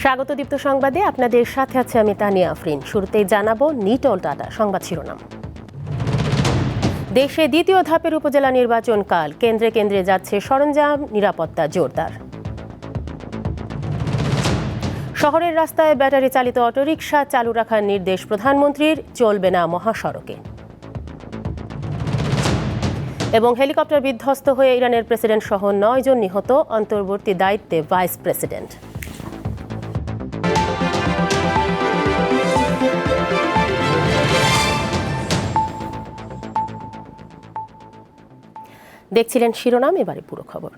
স্বাগত দীপ্ত সংবাদে আপনাদের সাথে আছে আমি তানিয়া আফরিন। শুরুতেই জানাবো নিটল টাটা সংবাদ শিরোনাম। দেশে দ্বিতীয় ধাপের উপজেলা নির্বাচন কাল, কেন্দ্রে কেন্দ্রে যাচ্ছে সরঞ্জাম, নিরাপত্তা জোরদার। শহরের রাস্তায় ব্যাটারি চালিত অটোরিকশা চালু রাখার নির্দেশ প্রধানমন্ত্রীর, চলবে না মহাসড়কে। এবং হেলিকপ্টার বিধ্বস্ত হয়ে ইরানের প্রেসিডেন্ট সহ 9 জন নিহত, অন্তর্বর্তী দায়িত্বে ভাইস প্রেসিডেন্ট। দেখছিলেন শিরোনাম, এবারে পুরো খবর।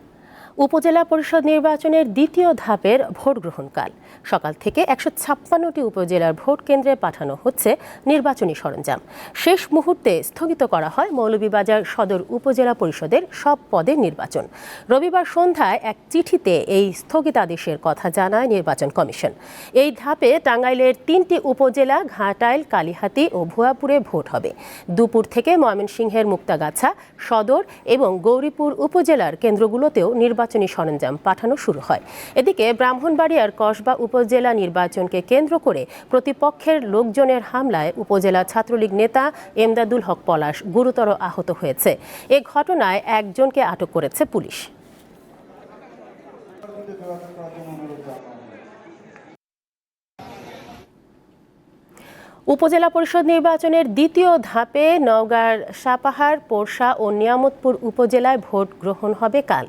উপজেলা পরিষদ নির্বাচনের দ্বিতীয় ধাপের ভোট গ্রহণ কাল। সকাল থেকে 156টি উপজেলার ভোট কেন্দ্রে পাঠানো হচ্ছে নির্বাচনী সরঞ্জাম। শেষ মুহূর্তে স্থগিত করা হয় মৌলভীবাজার সদর উপজেলা পরিষদের সব পদের নির্বাচন। রবিবার সন্ধ্যায় এক চিঠিতে এই স্থগিতাদেশের কথা জানায় নির্বাচন কমিশন। এই ধাপে টাঙ্গাইলের 3টি উপজেলা ঘাটাইল, কালিহাতী ও ভুয়াপুরে ভোট হবে। দুপুর থেকে ময়মনসিংহের মুক্তাগাছা, সদর এবং গৌরীপুর উপজেলার কেন্দ্রগুলোতেও নির্বাচনী সরঞ্জাম পাঠানো শুরু হয়। এদিকে ব্রাহ্মণবাড়িয়ার কসবা উপজেলা নির্বাচনকে কেন্দ্র করে প্রতিপক্ষের লোকজনের হামলায় উপজেলা ছাত্রলীগ নেতা এমদাদুল হক পলাশ গুরুতর আহত হয়েছে। এ ঘটনায় একজনকে আটক করেছে পুলিশ। উপজেলা পরিষদ নির্বাচনের দ্বিতীয় ধাপে নওগাঁর সাপাহার, পোরশা ও নিয়ামতপুর উপজেলায় ভোট গ্রহণ হবে কাল।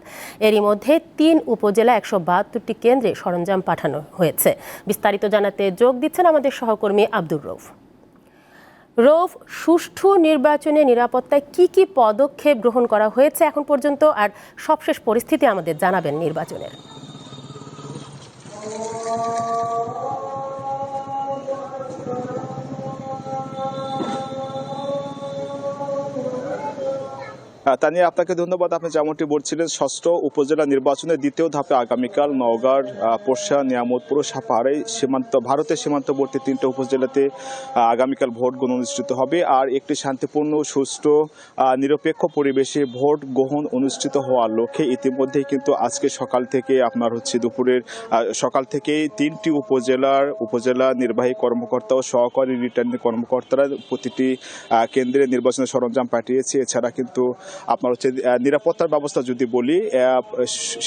এরই মধ্যে 3 উপজেলা 172টি কেন্দ্রে সরঞ্জাম পাঠানো হয়েছে। বিস্তারিত জানাতে যোগ দিচ্ছেন আমাদের সহকর্মী আব্দুর রৌফ। রৌফ, সুষ্ঠু নির্বাচনে নিরাপত্তায় কি পদক্ষেপ গ্রহণ করা হয়েছে এখন পর্যন্ত, আর সবশেষ পরিস্থিতি আমাদের জানাবেন নির্বাচনের। তানিয়া, আপনাকে ধন্যবাদ। আপনি যেমনটি বলছিলেন, ষষ্ঠ উপজেলা নির্বাচনের দ্বিতীয় ধাপে আগামীকাল নওগাঁর পোরশা, নিয়ামতপুর ও সাপাহারে ভারতের সীমান্তবর্তী 3টে উপজেলাতে আগামীকাল ভোট গ্রহণ অনুষ্ঠিত হবে। আর একটি শান্তিপূর্ণ, সুষ্ঠু, নিরপেক্ষ পরিবেশে ভোট গ্রহণ অনুষ্ঠিত হওয়ার লক্ষ্যে ইতিমধ্যেই কিন্তু আজকে সকাল থেকে সকাল থেকেই 3টি উপজেলা নির্বাহী কর্মকর্তা ও সহকারী রিটার্নিং কর্মকর্তারা প্রতিটি কেন্দ্রে নির্বাচনের সরঞ্জাম পাঠিয়েছে। এছাড়া কিন্তু নিরাপত্তার ব্যবস্থা যদি বলি,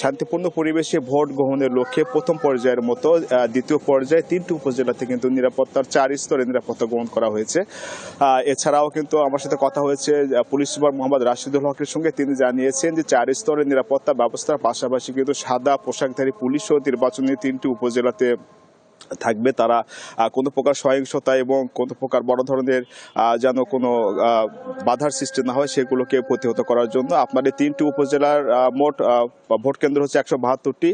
শান্তিপূর্ণ পরিবেশে ভোট গ্রহণের লক্ষ্যে প্রথম পর্যায়ের মতো দ্বিতীয় পর্যায়ে 3টি উপজেলাতে কিন্তু নিরাপত্তার 4 স্তরে নিরাপত্তা গ্রহণ করা হয়েছে। এছাড়াও কিন্তু আমার সাথে কথা হয়েছে পুলিশ সুপার মোহাম্মদ রাশিদুল হকের সঙ্গে। তিনি জানিয়েছেন যে 4 স্তরের নিরাপত্তা ব্যবস্থার পাশাপাশি কিন্তু সাদা পোশাকধারী পুলিশও নির্বাচনী 3টি উপজেলাতে থাকবে। তারা কোনো প্রকার সহিংসতা এবং কোনো প্রকার বড় ধরনের যেন কোনো বাধার সৃষ্টি না হয় সেগুলোকে প্রতিহত করার জন্য আপনার এই 3টি উপজেলার মোট ভোট কেন্দ্র হচ্ছে 172টি।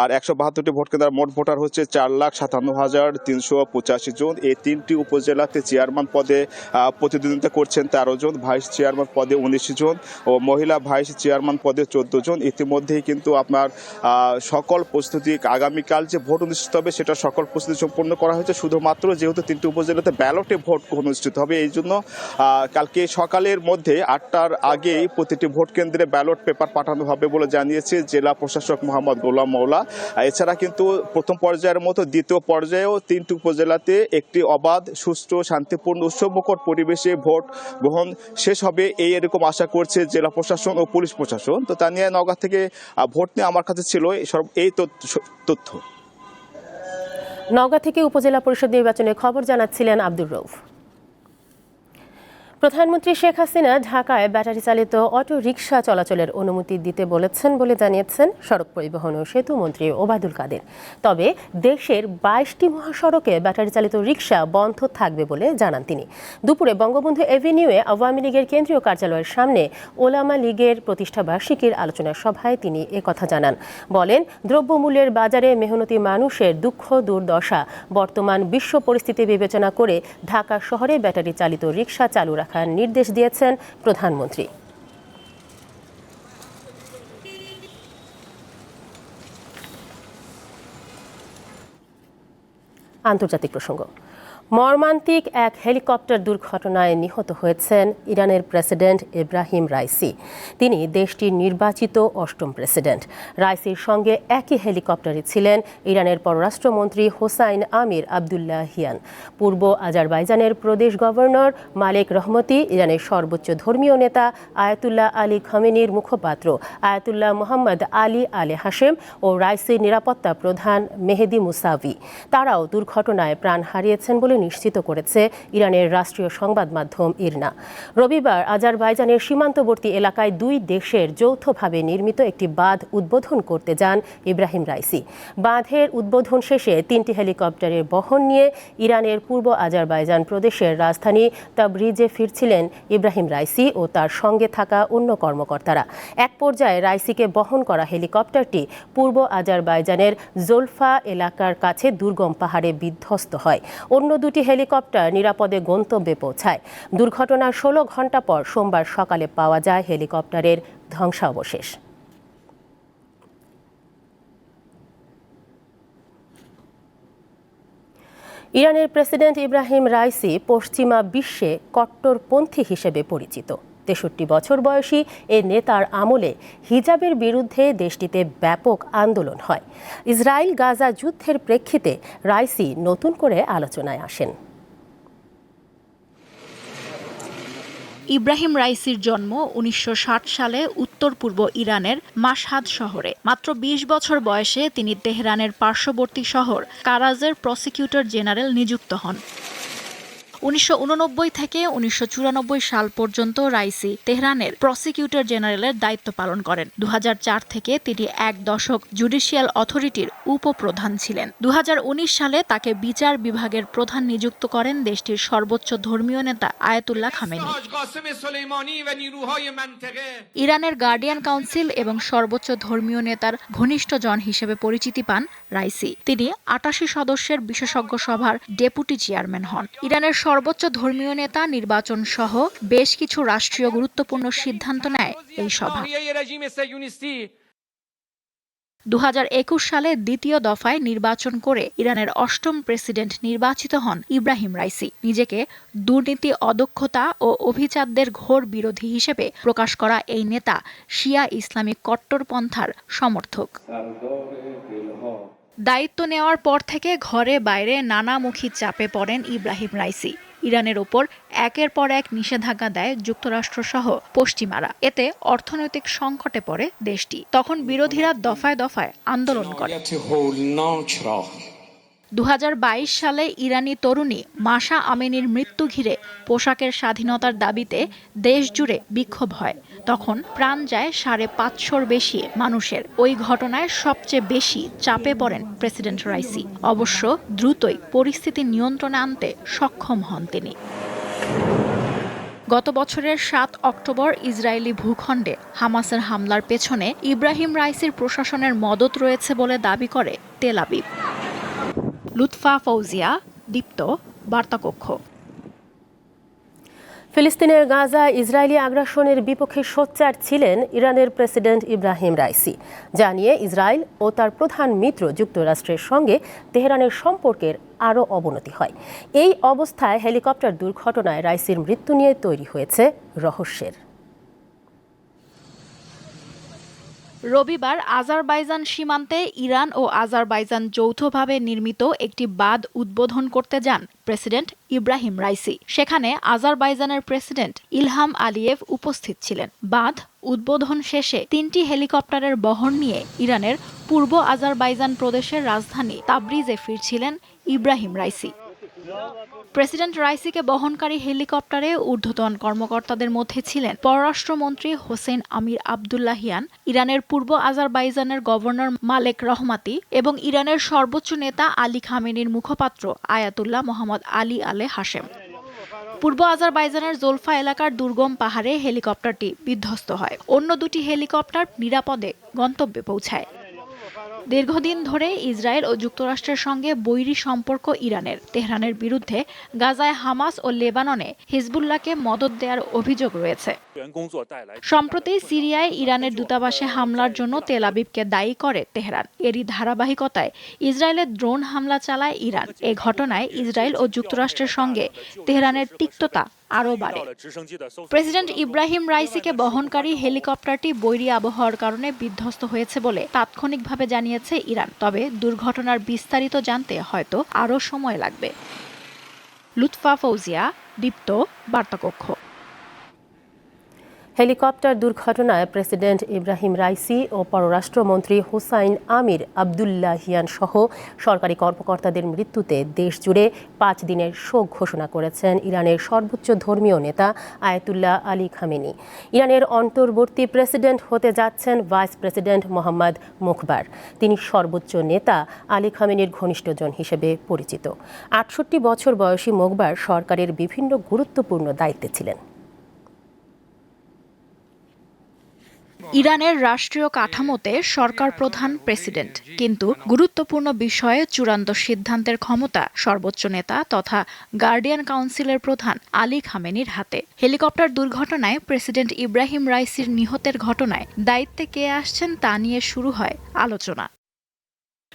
আর 172টি ভোট কেন্দ্রের মোট ভোটার হচ্ছে 4,57,385 জন। এই 3টি উপজেলাতে চেয়ারম্যান পদে প্রতিদ্বন্দ্বিতা করছেন 13 জন, ভাইস চেয়ারম্যান পদে 19 জন ও মহিলা ভাইস চেয়ারম্যান পদে 14 জন। ইতিমধ্যেই কিন্তু আপনার সকল প্রস্তুতি, আগামীকাল যে ভোট অনুষ্ঠিত হবে সেটা সকল প্রস্তুতি সম্পন্ন করা হয়েছে। শুধুমাত্র যেহেতু 3টি উপজেলাতে ব্যালটে ভোট অনুষ্ঠিত হবে, এই জন্য কালকে সকালের মধ্যে 8টার আগেই প্রতিটি ভোট কেন্দ্রে ব্যালট পেপার পাঠানো হবে বলে জানিয়েছে জেলা প্রশাসক মোহাম্মদ গোলাম মওলা। এছাড়া কিন্তু প্রথম পর্যায়ের মতো দ্বিতীয় পর্যায়েও 3টি উপজেলাতে একটি অবাধ, সুষ্ঠু, শান্তিপূর্ণ, উৎসবমুখর পরিবেশে ভোট গ্রহণ শেষ হবে এরকম আশা করছে জেলা প্রশাসন ও পুলিশ প্রশাসন। তো তা নিয়ে নওগাঁ থেকে ভোট নিয়ে আমার কাছে ছিল এই তথ্য। নওগাঁ থেকে উপজেলা পরিষদ নির্বাচনের খবর জানাচ্ছিলেন আব্দুর রৌফ। প্রধানমন্ত্রী শেখ হাসিনা ঢাকায় ব্যাটারি চালিত অটো রিকশা চলাচলের অনুমতি দিতে বলেছেন বলে জানিয়েছেন সড়ক পরিবহন ও সেতু মন্ত্রী ওবায়দুল কাদের। তবে দেশের 22টি মহাসড়কে ব্যাটারি চালিত রিকশা বন্ধ থাকবে বলে জানান তিনি। দুপুরে বঙ্গবন্ধু এভিনিউয়ে আওয়ামী লীগের কেন্দ্রীয় কার্যালয়ের সামনে ওলামা লীগের প্রতিষ্ঠাবার্ষিকীর আলোচনা সভায় তিনি একথা জানান। বলেন, দ্রব্যমূল্যের বাজারে মেহনতি মানুষের দুঃখ দুর্দশা, বর্তমান বিশ্ব পরিস্থিতি বিবেচনা করে ঢাকা শহরে ব্যাটারি চালিত রিকশা চালু রাখার নির্দেশ দিয়েছেন প্রধানমন্ত্রী। আন্তর্জাতিক প্রসঙ্গ। মর্মান্তিক এক হেলিকপ্টার দুর্ঘটনায় নিহত হয়েছেন ইরানের প্রেসিডেন্ট ইব্রাহিম রাইসি। তিনি দেশটির নির্বাচিত অষ্টম প্রেসিডেন্ট। রাইসির সঙ্গে একই হেলিকপ্টারে ছিলেন ইরানের পররাষ্ট্রমন্ত্রী হোসাইন আমির আবদুল্লাহিয়ান, পূর্ব আজারবাইজানের প্রদেশ গভর্নর মালেক রহমতি, ইরানের সর্বোচ্চ ধর্মীয় নেতা আয়াতুল্লাহ আলী খামেনির মুখপাত্র আয়াতুল্লাহ মোহাম্মদ আলী আলে হাশেম ও রাইসির নিরাপত্তা প্রধান মেহেদি মুসাভি। তারাও দুর্ঘটনায় প্রাণ হারিয়েছেন বলে নিশ্চিত করেছে ইরানের রাষ্ট্রীয় সংবাদ মাধ্যম ইরনা। রবিবার আজারবাইজানের সীমান্তবর্তী এলাকায় দুই দেশের যৌথভাবে নির্মিত একটি বাঁধ উদ্বোধন করতে যান ইব্রাহিম রাইসি। বাঁধের উদ্বোধন শেষে 3টি হেলিকপ্টারের বহন নিয়ে ইরানের পূর্ব আজারবাইজান প্রদেশের রাজধানী তাবরিজে ফিরছিলেন ইব্রাহিম রাইসি ও তার সঙ্গে থাকা অন্য কর্মকর্তারা। এক পর্যায়ে রাইসিকে বহন করা হেলিকপ্টারটি পূর্ব আজারবাইজানের জোলফা এলাকার কাছে দুর্গম পাহাড়ে বিধ্বস্ত হয়। অন্য দুটি হেলিকপ্টার নিরাপদে গন্তব্যে পৌঁছায়। দুর্ঘটনার 16 ঘণ্টা পর সোমবার সকালে পাওয়া যায় হেলিকপ্টারের ধ্বংসাবশেষ। ইরানের প্রেসিডেন্ট ইব্রাহিম রাইসি পশ্চিমা বিশ্বে কট্টরপন্থী হিসেবে পরিচিত। 63 বছর বয়সী এ নেতার আমলে হিজাবের বিরুদ্ধে দেশটিতে ব্যাপক আন্দোলন হয়। ইসরায়েল গাজা যুদ্ধের প্রেক্ষিতে রাইসি নতুন করে আলোচনায় আসেন। ইব্রাহিম রাইসির জন্ম 1960 সালে উত্তর পূর্ব ইরানের মাশহাদ শহরে। মাত্র 20 বছর বয়সে তিনি তেহরানের পার্শ্ববর্তী শহর কারাজের প্রসিকিউটর জেনারেল নিযুক্ত হন। 1989 থেকে 1994 সাল পর্যন্ত রাইসি তেহরানের প্রসিকিউটর জেনারেলের দায়িত্ব পালন করেন। 2004 থেকে তিনি 1 দশক জুডিশিয়াল অথরিটির উপপ্রধান ছিলেন। 2019 সালে তাকে বিচার বিভাগের প্রধান নিযুক্ত করেন দেশটির সর্বোচ্চ ধর্মীয় নেতা আয়াতুল্লাহ খামেনি। ইরানের গার্ডিয়ান কাউন্সিল এবং সর্বোচ্চ ধর্মীয় নেতার ঘনিষ্ঠজন হিসেবে পরিচিতি পান রাইসি। তিনি 88 সদস্যের বিশেষজ্ঞ সভার ডেপুটি চেয়ারম্যান হন। ইরানের সর্বোচ্চ ধর্মীয় নেতা নির্বাচন সহ বেশ কিছু রাষ্ট্রীয় গুরুত্বপূর্ণ সিদ্ধান্ত নেয় এই সভা। 2021 সালে দ্বিতীয় দফায় নির্বাচন করে ইরানের অষ্টম প্রেসিডেন্ট নির্বাচিত হন ইব্রাহিম রাইসি। নিজেকে দুর্নীতি, অদক্ষতা ও অভিজাতদের ঘোর বিরোধী হিসেবে প্রকাশ করা এই নেতা শিয়া ইসলামিক কট্টরপন্থার সমর্থক। দায়িত্ব নেওয়ার পর থেকে ঘরে বাইরে নানামুখী চাপে পড়েন ইব্রাহিম রাইসি। ইরানের ওপর একের পর এক নিষেধাজ্ঞা দেয় যুক্তরাষ্ট্রসহ পশ্চিমারা। এতে অর্থনৈতিক সংকটে পড়ে দেশটি। তখন বিরোধীরা দফায় দফায় আন্দোলন করে। 2022 সালে ইরানি তরুণী মাশা আমিনির মৃত্যু ঘিরে পোশাকের স্বাধীনতার দাবিতে দেশ জুড়ে বিক্ষোভ হয়। তখন প্রাণ যায় 550-র বেশি মানুষের। ওই ঘটনায় সবচেয়ে বেশি চাপে পড়েন প্রেসিডেন্ট রাইসি। অবশ্য দ্রুতই পরিস্থিতি নিয়ন্ত্রণে আনতে সক্ষম হন তিনি। গত বছরের 7 অক্টোবর ইসরায়েলি ভূখণ্ডে হামাসের হামলার পেছনে ইব্রাহিম রাইসির প্রশাসনের মদত রয়েছে বলে দাবি করে তেল আবিব। লুৎফা ফৌজিয়া, দীপ্ত, বার্তাকক্ষ। ফিলিস্তিনের গাজা ইসরায়েলি আগ্রাসনের বিপক্ষে সোচ্চার ছিলেন ইরানের প্রেসিডেন্ট ইব্রাহিম রাইসি। জানিয়ে ইসরায়েল ও তার প্রধান মিত্র যুক্তরাষ্ট্রের সঙ্গে তেহরানের সম্পর্কের আরও অবনতি হয়। এই অবস্থায় হেলিকপ্টার দুর্ঘটনায় রাইসির মৃত্যু নিয়ে তৈরি হয়েছে রহস্যের। রবিবার আজারবাইজান সীমান্তে ইরান ও আজারবাইজান যৌথভাবে নির্মিত একটি বাঁধ উদ্বোধন করতে যান প্রেসিডেন্ট ইব্রাহিম রাইসি। সেখানে আজারবাইজানের প্রেসিডেন্ট ইলহাম আলিয়েভ উপস্থিত ছিলেন। বাঁধ উদ্বোধন শেষে 3টি হেলিকপ্টারের বহর নিয়ে ইরানের পূর্ব আজারবাইজান প্রদেশের রাজধানী তাবরিজে ফিরছিলেন ইব্রাহিম রাইসি। প্রেসিডেন্ট রাইসিকে বহনকারী হেলিকপ্টারে ঊর্ধ্বতন কর্মকর্তাদের মধ্যে ছিলেন পররাষ্ট্রমন্ত্রী হোসেন আমির আবদুল্লাহিয়ান, ইরানের পূর্ব আজারবাইজানের গভর্নর মালেক রহমাতি এবং ইরানের সর্বোচ্চ নেতা আলী খামেনির মুখপাত্র আয়াতুল্লাহ মোহাম্মদ আলী আলে হাশেম। পূর্ব আজারবাইজানের জোলফা এলাকার দুর্গম পাহাড়ে হেলিকপ্টারটি বিধ্বস্ত হয়। অন্য দুটি হেলিকপ্টার নিরাপদে গন্তব্যে পৌঁছায়। দীর্ঘদিন ধরে ইসরায়েল ও যুক্তরাষ্ট্রের সঙ্গে বৈরী সম্পর্ক ইরানের। তেহরানের বিরুদ্ধে গাজায় হামাস ও লেবাননে হিজবুল্লাহকে মদদ দেওয়ার অভিযোগ রয়েছে। সম্প্রতি সিরিয়ায় ইরানের দূতাবাসে হামলার জন্য তেল আবিবকে দায়ী করে তেহরান। এরই ধারাবাহিকতায় ইসরায়েলের ড্রোন হামলা চালায় ইরান। এ ঘটনায় ইসরায়েল ও যুক্তরাষ্ট্রের সঙ্গে তেহরানের তিক্ততা আরও বাড়ে। প্রেসিডেন্ট ইব্রাহিম রাইসিকে বহনকারী হেলিকপ্টারটি বৈরী আবহাওয়ার কারণে বিধ্বস্ত হয়েছে বলে তাৎক্ষণিকভাবে জানিয়েছে ইরান। তবে দুর্ঘটনার বিস্তারিত জানতে হয়তো আরও সময় লাগবে। লুৎফা ফৌজিয়া, দীপ্ত, বার্তাকক্ষ। হেলিকপ্টার দুর্ঘটনায় প্রেসিডেন্ট ইব্রাহিম রাইসি ও পররাষ্ট্রমন্ত্রী হুসাইন আমির আবদুল্লাহিয়ান সহ সরকারি কর্মকর্তাদের মৃত্যুতে দেশজুড়ে 5 দিনের শোক ঘোষণা করেছেন ইরানের সর্বোচ্চ ধর্মীয় নেতা আয়াতুল্লাহ আলী খামেনি। ইরানের অন্তর্বর্তী প্রেসিডেন্ট হতে যাচ্ছেন ভাইস প্রেসিডেন্ট মোহাম্মদ মুখবার। তিনি সর্বোচ্চ নেতা আলী খামেনির ঘনিষ্ঠজন হিসেবে পরিচিত। 68 বছর বয়সী মুখবার সরকারের বিভিন্ন গুরুত্বপূর্ণ দায়িত্বে ছিলেন। ইরানের রাষ্ট্রীয় কাঠামোতে সরকার প্রধান প্রেসিডেন্ট, কিন্তু গুরুত্বপূর্ণ বিষয়ে চূড়ান্ত সিদ্ধান্তের ক্ষমতা সর্বোচ্চ নেতা তথা গার্ডিয়ান কাউন্সিলের প্রধান আলী খামেনির হাতে। হেলিকপ্টার দুর্ঘটনায় প্রেসিডেন্ট ইব্রাহিম রাইসির নিহতের ঘটনায় দায়িত্বে কে আসছেন তা নিয়ে শুরু হয় আলোচনা।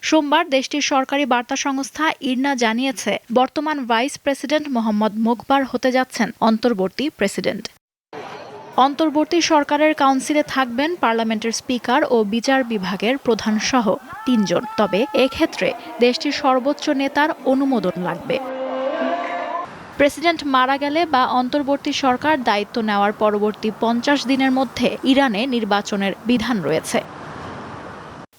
সোমবার দেশটির সরকারি বার্তা সংস্থা ইরনা জানিয়েছে, বর্তমান ভাইস প্রেসিডেন্ট মোহাম্মদ মুখবার হতে যাচ্ছেন অন্তর্বর্তী প্রেসিডেন্ট। অন্তর্বর্তী সরকারের কাউন্সিলে থাকবেন পার্লামেন্টের স্পিকার ও বিচার বিভাগের প্রধান সহ 3 জন। তবে এক্ষেত্রে দেশটির সর্বোচ্চ নেতার অনুমোদন লাগবে। প্রেসিডেন্ট মারা গেলে বা অন্তর্বর্তী সরকার দায়িত্ব নেওয়ার পরবর্তী 50 দিনের মধ্যে ইরানে নির্বাচনের বিধান রয়েছে।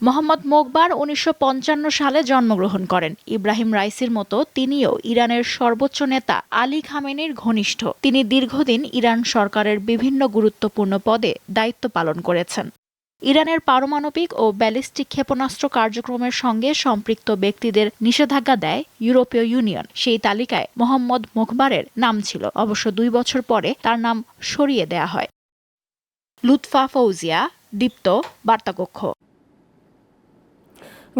মোহাম্মদ মুখবার 1955 সালে জন্মগ্রহণ করেন। ইব্রাহিম রাইসির মতো তিনিও ইরানের সর্বোচ্চ নেতা আলী খামেনির ঘনিষ্ঠ। তিনি দীর্ঘদিন ইরান সরকারের বিভিন্ন গুরুত্বপূর্ণ পদে দায়িত্ব পালন করেছেন। ইরানের পারমাণবিক ও ব্যালিস্টিক ক্ষেপণাস্ত্র কার্যক্রমের সঙ্গে সম্পৃক্ত ব্যক্তিদের নিষেধাজ্ঞা দেয় ইউরোপীয় ইউনিয়ন। সেই তালিকায় মোহাম্মদ মুখবারের নাম ছিল। অবশ্য 2 বছর পরে তার নাম সরিয়ে দেয়া হয়। লুৎফা ফৌজিয়া, দীপ্ত, বার্তাকক্ষ।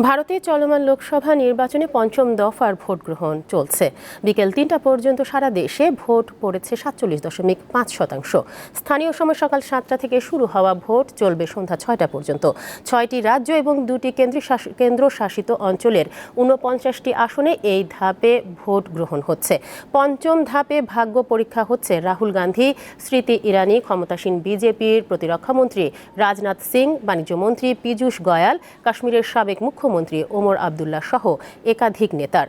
ভারতে চলমান লোকসভা নির্বাচনে 5ম দফার ভোট গ্রহণ চলছে। বিকেল 3টা পর্যন্ত সারা দেশে ভোট পড়েছে 47.5%। স্থানীয় সময় সকাল 7টা থেকে শুরু হওয়া ভোট চলবে সন্ধ্যা 6টা পর্যন্ত। 6টি রাজ্য এবং 2টি কেন্দ্রশাসিত অঞ্চলের 49টি আসনে এই ধাপে ভোট গ্রহণ হচ্ছে। 5ম ধাপে ভাগ্য পরীক্ষা হচ্ছে রাহুল গান্ধী, স্মৃতি ইরানি, ক্ষমতাসীন বিজেপির প্রতিরক্ষামন্ত্রী রাজনাথ সিং, বাণিজ্যমন্ত্রী পীযূষ গোয়াল, কাশ্মীরের সাবেক মুখ্যমন্ত্রী ওমর আবদুল্লাহ সহ একাধিক নেতার।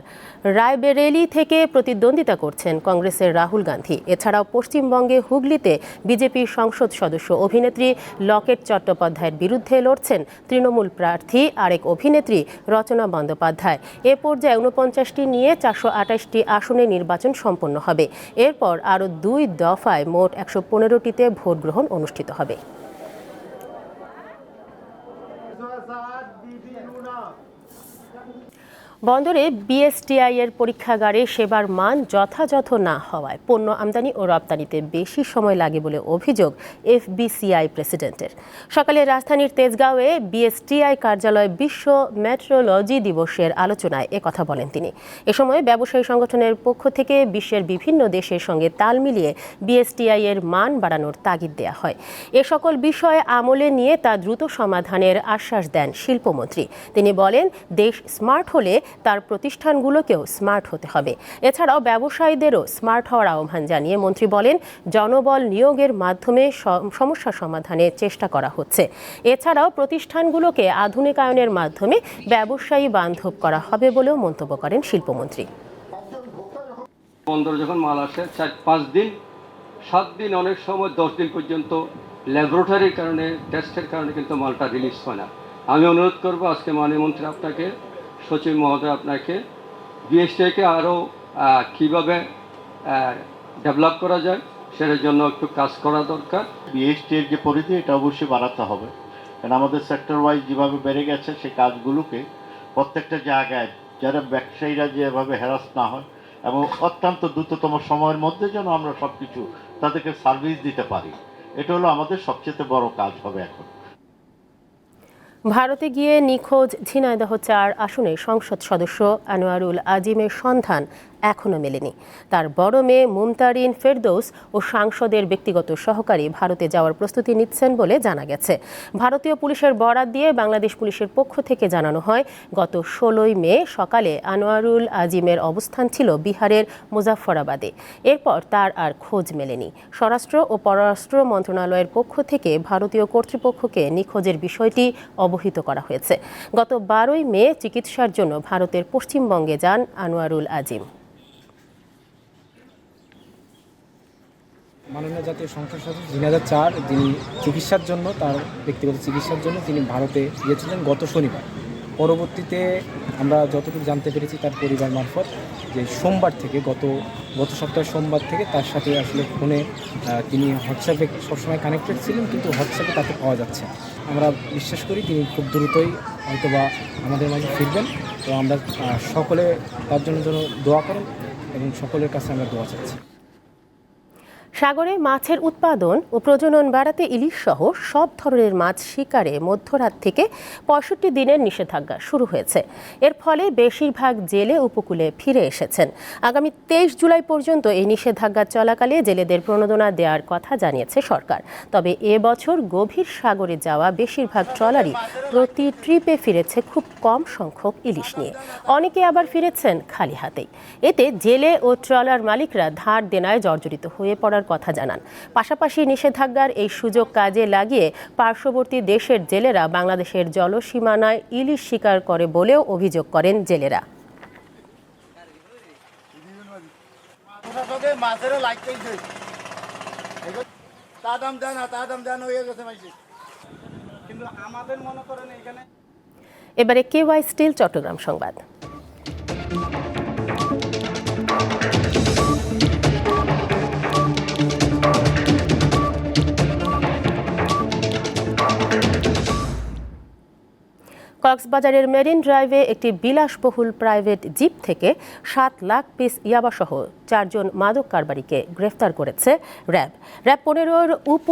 রায়বেরেলি থেকে প্রতিদ্বন্দ্বিতা করছেন কংগ্রেসের রাহুল গান্ধী। এছাড়াও পশ্চিমবঙ্গে হুগলিতে বিজেপির সংসদ সদস্য অভিনেত্রী লকেট চট্টোপাধ্যায়ের বিরুদ্ধে লড়ছেন তৃণমূল প্রার্থী আরেক অভিনেত্রী রচনা বন্দ্যোপাধ্যায়। এ পর্যায়ে 49টি নিয়ে 428টি আসনে নির্বাচন সম্পন্ন হবে। এরপর আরও 2 দফায় মোট 115টিতে ভোট গ্রহণ অনুষ্ঠিত হবে। বন্দরে বিএসটিআই এর পরীক্ষাগারে সেবার মান যথাযথ না হওয়ায় পণ্য আমদানি ও রপ্তানিতে বেশি সময় লাগে বলে অভিযোগ এফবিসিআই প্রেসিডেন্টের। সকালে রাজধানীর তেজগাঁওয়ে বিএসটিআই কার্যালয়ে বিশ্ব মেট্রোলজি দিবসের আলোচনায় একথা বলেন তিনি। এ সময় ব্যবসায়ী সংগঠনের পক্ষ থেকে বিশ্বের বিভিন্ন দেশের সঙ্গে তাল মিলিয়ে বিএসটিআই এর মান বাড়ানোর তাগিদ দেওয়া হয়। এ সকল বিষয়ে আমলে নিয়ে তা দ্রুত সমাধানের আশ্বাস দেন শিল্পমন্ত্রী। তিনি বলেন, দেশ স্মার্ট হলে তার প্রতিষ্ঠানগুলোকেও স্মার্ট হতে হবে। এছাড়াও ব্যবসায়ীদেরও স্মার্ট হওয়ার আহ্বান জানিয়ে মন্ত্রী বলেন, জনবল নিয়োগের মাধ্যমে সমস্যা সমাধানে চেষ্টা করা হচ্ছে। এছাড়াও প্রতিষ্ঠানগুলোকে আধুনিকায়নের মাধ্যমে ব্যবসায়ী বান্ধব করা হবে বলেও মন্তব্য করেন শিল্পমন্ত্রী। বন্দর যখন মাল আসে 4-5 দিন 7 দিন, অনেক সময় 10 দিন পর্যন্ত ল্যাবরেটরির কারণে, টেস্টের কারণে কিন্তু মালটা রিলিজ হয় না। আমি অনুরোধ করব আজকে মাননীয় মন্ত্রী আপনাকে, সচিব মহোদয় আপনাকে, বিএসটিআইকে আরও কীভাবে ডেভেলপ করা যায় সেটার জন্য একটু কাজ করা দরকার। বিএসটিআইর যে পরিধি এটা অবশ্যই বাড়াতে হবে, কারণ আমাদের সেক্টর ওয়াইজ যেভাবে বেড়ে গেছে সেই কাজগুলোকে প্রত্যেকটা জায়গায় যারা ব্যবসায়ীরা যেভাবে হ্যারাস না হয় এবং অত্যন্ত দ্রুততম সময়ের মধ্যে যেন আমরা সব কিছু তাদেরকে সার্ভিস দিতে পারি, এটা হলো আমাদের সবচেয়ে বড় কাজ হবে এখন। ভারতে গিয়ে নিখোঁজ ঝিনাইদহ 4 আসনের সংসদ সদস্য আনোয়ারুল আজিমের সন্ধান এখনো মেলেনি। তার বড় মেয়ে মুমতারিন ফেরদৌস ও সাংসদের ব্যক্তিগত সহকারী ভারতে যাওয়ার প্রস্তুতি নিচ্ছেন বলে জানা গেছে। ভারতীয় পুলিশের বরাত দিয়ে বাংলাদেশ পুলিশের পক্ষ থেকে জানানো হয়, গত 16 মে সকালে আনোয়ারুল আজিমের অবস্থান ছিল বিহারের মুজাফফরাবাদে। এরপর তার আর খোঁজ মেলেনি। স্বরাষ্ট্র ও পররাষ্ট্র মন্ত্রণালয়ের পক্ষ থেকে ভারতীয় কর্তৃপক্ষকে নিখোঁজের বিষয়টি অবহিত করা হয়েছে। গত 12 মে চিকিৎসার জন্য ভারতের পশ্চিমবঙ্গে যান আনোয়ারুল আজিম। মাননীয় জাতীয় সংসদ সদস্য ঝিনাইদহ 4 যিনি চিকিৎসার জন্য তার ব্যক্তিগত চিকিৎসার জন্য তিনি ভারতে গিয়েছিলেন গত শনিবার। পরবর্তীতে আমরা যতটুকু জানতে পেরেছি তার পরিবার মারফত যে সোমবার থেকে গত সপ্তাহের সোমবার থেকে তার সাথে আসলে ফোনে তিনি হোয়াটসঅ্যাপে সবসময় কানেক্টেড ছিলেন, কিন্তু হোয়াটসঅ্যাপে তাকে পাওয়া যাচ্ছে না। আমরা বিশ্বাস করি তিনি খুব দ্রুতই হয়তোবা আমাদের মাঝে ফিরবেন। তো আমরা সকলে তার জন্য দোয়া করেন এবং সকলের কাছে আমরা দোয়া চাচ্ছি। সাগরে মাছের উৎপাদন ও প্রজনন বাড়াতে ইলিশ সহ সব ধরনের মাছ শিকারে মধ্যরাত থেকে 65 দিনের নিষেধাজ্ঞা শুরু হয়েছে। এর ফলে বেশিরভাগ জেলে উপকূলে ফিরে এসেছেন। আগামী 23 জুলাই পর্যন্ত এই নিষেধাজ্ঞা চলাকালে জেলেদের প্রণোদনা দেওয়ার কথা জানিয়েছে সরকার। তবে এবছর গভীর সাগরে যাওয়া বেশিরভাগ ট্রলারই প্রতি ট্রিপে ফিরেছে খুব কম সংখ্যক ইলিশ নিয়ে। অনেকে আবার ফিরেছেন খালি হাতেই। এতে জেলে ও ট্রলার মালিকরা ধার দেনায় জর্জরিত হয়ে পড়ার কথা জানান। পাশাপাশি নিষেধাজ্ঞার এই সুযোগ কাজে লাগিয়ে পার্শ্ববর্তী দেশের জেলেরা বাংলাদেশের জলসীমানায় ইলিশ শিকার করে বলেও অভিযোগ করেন জেলেরা। এবারে কেওয়াই স্টিল চট্টগ্রাম সংবাদ। কক্সবাজারের মেরিন ড্রাইভে একটি বিলাসবহুল প্রাইভেট জিপ থেকে 7 লাখ পিস ইয়াবাসহ 4 জন মাদক কারবারিকে গ্রেফতার করেছে র্যাব। র্যাব 15-র উপ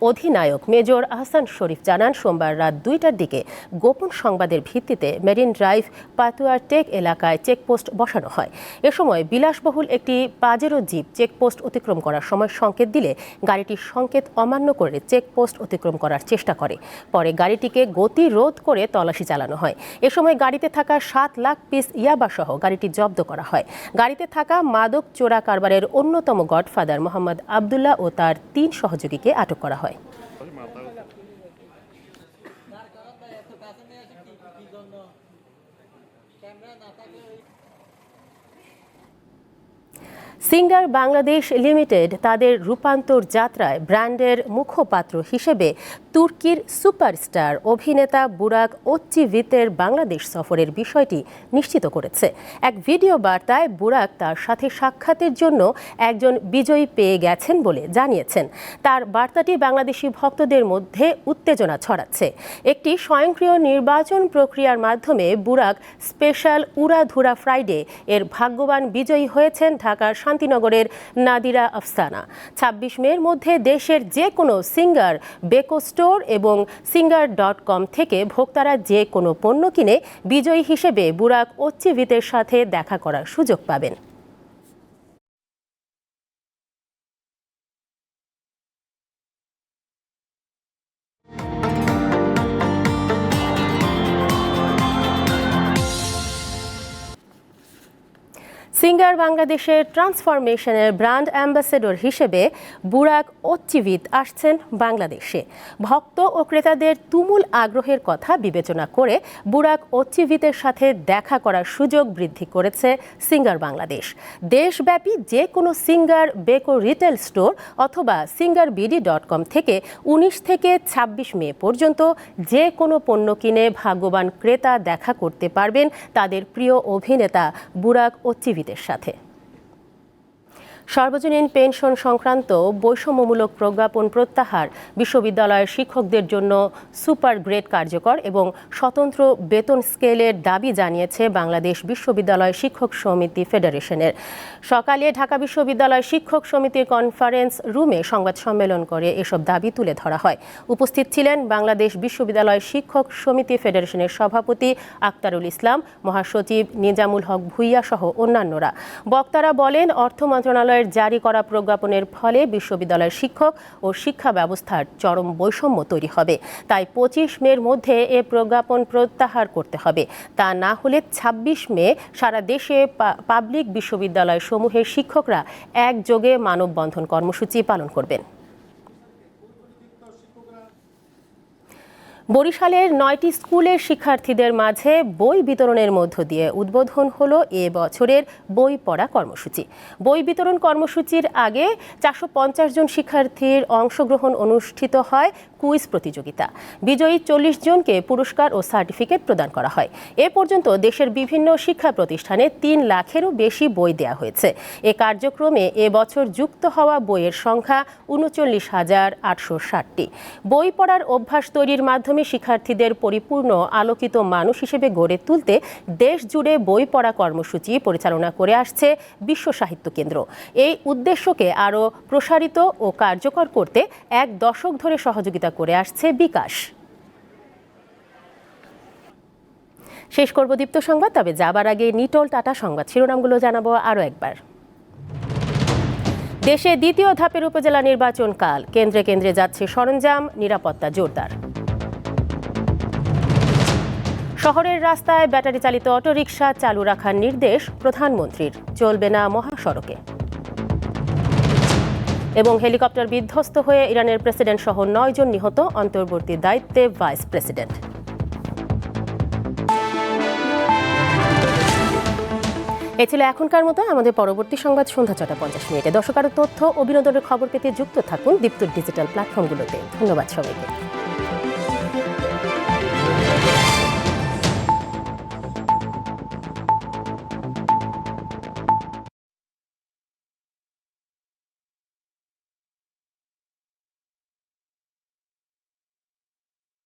অধিনায়ক মেজর আহসান শরীফ জানান, সোমবার রাত 2টার দিকে গোপন সংবাদের ভিত্তিতে মেরিন ড্রাইভ পাতুয়ার টেক এলাকায় চেকপোস্ট বসানো হয়। এ সময় বিলাসবহুল একটি পাজেরো জিপ চেকপোস্ট অতিক্রম করার সময় সংকেত দিলে গাড়িটির সংকেত অমান্য করে চেকপোস্ট অতিক্রম করার চেষ্টা করে। পরে গাড়িটিকে গতিরোধ করে তল্লাশি চালানো হয়। এ সময় গাড়িতে থাকা 7 লাখ পিস ইয়াবাসহ গাড়িটি জব্দ করা হয়। গাড়িতে থাকা মাদক চোরা কারবারের অন্যতম গডফাদার মোহাম্মদ আবদুল্লাহ ও তার 3 সহযোগীকে আটক করা হয়। সিঙ্গার বাংলাদেশ লিমিটেড তাদের রূপান্তর যাত্রায় ব্র্যান্ডের মুখপাত্র হিসেবে তুর্কির সুপারস্টার অভিনেতা বুরাক ওচ্চিভিতের বাংলাদেশ সফরের বিষয়টি নিশ্চিত করেছে। এক ভিডিও বার্তায় বুরাক তার সাথে সাক্ষাতের জন্য একজন বিজয়ী পেয়ে গেছেন বলে জানিয়েছেন। তার বার্তাটি বাংলাদেশি ভক্তদের মধ্যে উত্তেজনা ছড়াচ্ছে। একটি স্বয়ংক্রিয় নির্বাচন প্রক্রিয়ার মাধ্যমে বুরাক স্পেশাল উড়াধুরা ফ্রাইডে এর ভাগ্যবান বিজয়ী হয়েছেন ঢাকার শান্তিনগরের নাদিরা আফসানা। 26 মের মধ্যে দেশের যে কোনো সিঙ্গার বেকো স্টোর এবং singer.com থেকে ভোক্তারা যে কোনো পণ্য কিনে বিজয়ী হিসেবে বুরাক ওচ্চিভিতের সাথে দেখা করার সুযোগ পাবেন। সিঙ্গার বাংলাদেশের ট্রান্সফরমেশনের ব্র্যান্ড অ্যাম্বাসেডর হিসেবে বুরাক ওচ্চিভিত আসছেন বাংলাদেশে। ভক্ত ও ক্রেতাদের তুমুল আগ্রহের কথা বিবেচনা করে বুরাক ওচ্চিভিতের সাথে দেখা করার সুযোগ বৃদ্ধি করেছে সিঙ্গার বাংলাদেশ। দেশব্যাপী যে কোনো সিঙ্গার বেকো রিটেল স্টোর অথবা singerbd.com থেকে 19 থেকে 26 মে পর্যন্ত যে কোনো পণ্য কিনে ভাগ্যবান ক্রেতা দেখা করতে পারবেন তাদের প্রিয় অভিনেতা বুরাক ওচ্চিভিতের সাথে। সর্বজনীন পেনশন সংক্রান্ত বৈষম্যমূলক প্রজ্ঞাপন প্রত্যাহার, বিশ্ববিদ্যালয়ের শিক্ষকদের জন্য সুপার গ্রেড কার্যকর এবং স্বতন্ত্র বেতন স্কেলের দাবি জানিয়েছে বাংলাদেশ বিশ্ববিদ্যালয় শিক্ষক সমিতি ফেডারেশনের। সকালে ঢাকা বিশ্ববিদ্যালয় শিক্ষক সমিতির কনফারেন্স রুমে সংবাদ সম্মেলন করে এসব দাবি তুলে ধরা হয়। উপস্থিত ছিলেন বাংলাদেশ বিশ্ববিদ্যালয় শিক্ষক সমিতি ফেডারেশনের সভাপতি আক্তারুল ইসলাম, মহাসচিব নিজামুল হক ভুইয়া সহ অন্যান্যরা। বক্তারা বলেন, অর্থ মন্ত্রণালয়ের জারি করা প্রজ্ঞাপনের ফলে বিশ্ববিদ্যালয়ের শিক্ষক ও শিক্ষা ব্যবস্থার চরম বৈষম্য তৈরি হবে। তাই 25 মের মধ্যে এ প্রজ্ঞাপন প্রত্যাহার করতে হবে। তা না হলে 26 মে সারা দেশে পাবলিক বিশ্ববিদ্যালয় সমূহের শিক্ষকরা একযোগে মানববন্ধন কর্মসূচি পালন করবেন। বরিশালের 9টি স্কুলের শিক্ষার্থীদের মাঝে বই বিতরণের মধ্য দিয়ে উদ্বোধন হলো এ বছরের বই পড়া কর্মসূচি। বই বিতরণ কর্মসূচির আগে 450 জন শিক্ষার্থীর অংশগ্রহণ অনুষ্ঠিত হয় কুইজ প্রতিযোগিতা। বিজয়ী 40 জনকে পুরস্কার ও সার্টিফিকেট প্রদান করা হয়। এ পর্যন্ত দেশের বিভিন্ন শিক্ষা প্রতিষ্ঠানে 3 লাখেরও বেশি বই দেওয়া হয়েছে। এ কার্যক্রমে এবছর যুক্ত হওয়া বইয়ের সংখ্যা 39,860টি। বই পড়ার অভ্যাস তৈরির মাধ্যমে শিক্ষার্থীদের পরিপূর্ণ আলোকিত মানুষ হিসেবে গড়ে তুলতে দেশ জুড়ে বই পড়া কর্মসূচি পরিচালনা করে আসছে বিশ্ব সাহিত্য কেন্দ্র। এই উদ্দেশ্যকে আরও প্রসারিত ও কার্যকর করতে 1 দশক ধরে সহযোগিতা করে আসছে বিকাশ। শেষ করব দীপ্ত সংবাদ, তবে যাবার আগে নিটোল টাটা সংবাদ শিরোনামগুলো জানাবো আরও একবার। দেশে দ্বিতীয় ধাপের উপজেলা নির্বাচন কাল, কেন্দ্রে কেন্দ্রে যাচ্ছে সরঞ্জাম, নিরাপত্তা জোরদার। শহরের রাস্তায় ব্যাটারি চালিত অটোরিকশা চালু রাখার নির্দেশ প্রধানমন্ত্রীর, চলবে না মহাসড়কে। এবং হেলিকপ্টার বিধ্বস্ত হয়ে ইরানের প্রেসিডেন্ট সহ 9 জন নিহত, অন্তর্বর্তী দায়িত্বে ভাইস প্রেসিডেন্ট। এ ছিল এখনকার মতো। আমাদের পরবর্তী সংবাদ সন্ধ্যা 6টা 50 মিনিটে। দর্শক, আরও তথ্য ও বিনোদনের খবর পেতে যুক্ত থাকুন দীপ্ত ডিজিটাল প্ল্যাটফর্মগুলোতে। ধন্যবাদ সবাইকে।